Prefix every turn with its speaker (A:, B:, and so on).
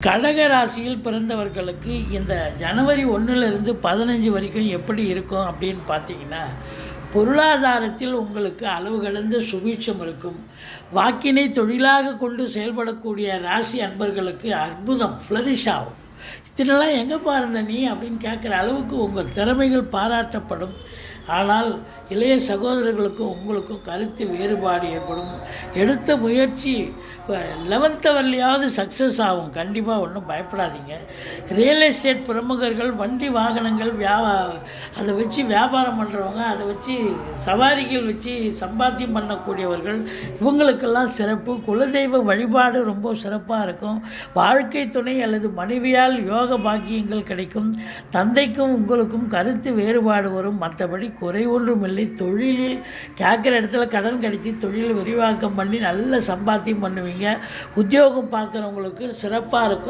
A: கடக ராசியில் பிறந்தவர்களுக்கு இந்த ஜனவரி 1லிருந்து 15 வரைக்கும் எப்படி இருக்கும் அப்படின்னு பார்த்தீங்கன்னா, பொருளாதாரத்தில் உங்களுக்கு அளவு கடந்த சுபீட்சம் இருக்கும். வாக்கினை தொழிலாக கொண்டு செயல்படக்கூடிய ராசி அன்பர்களுக்கு அற்புதம் ஃப்ளரிஷ் ஆகும். இதனெல்லாம் எங்கேப்பா இருந்த நீ அப்படின்னு கேட்குற அளவுக்கு உங்கள் திறமைகள் பாராட்டப்படும். ஆனால் இளைய சகோதரர்களுக்கும் உங்களுக்கும் கருத்து வேறுபாடு ஏற்படும். எடுத்த முயற்சி 11th வரலையாவது சக்ஸஸ் ஆகும். கண்டிப்பாக ஒன்றும் பயப்படாதீங்க. ரியல் எஸ்டேட் பிரமுகர்கள், வண்டி வாகனங்கள் அதை வச்சு வியாபாரம் பண்ணுறவங்க, அதை வச்சு சவாரிகள் வச்சு சம்பாத்தியம் பண்ணக்கூடியவர்கள், இவங்களுக்கெல்லாம் சிறப்பு. குலதெய்வ வழிபாடு ரொம்ப சிறப்பாக இருக்கும். வாழ்க்கை துணை அல்லது மனைவியால் யோக பாக்கியங்கள் கிடைக்கும். தந்தைக்கும் உங்களுக்கும் கருத்து வேறுபாடு வரும். மற்றபடி குறை ஒன்றும் இல்லை. தொழிலில் கேட்குற இடத்துல கடன் கிடைச்சி தொழில் விரிவாக்கம் பண்ணி நல்ல சம்பாத்தியம் பண்ணுவீங்க. உத்தியோகம் பார்க்குறவங்களுக்கு சிறப்பாக இருக்கும்.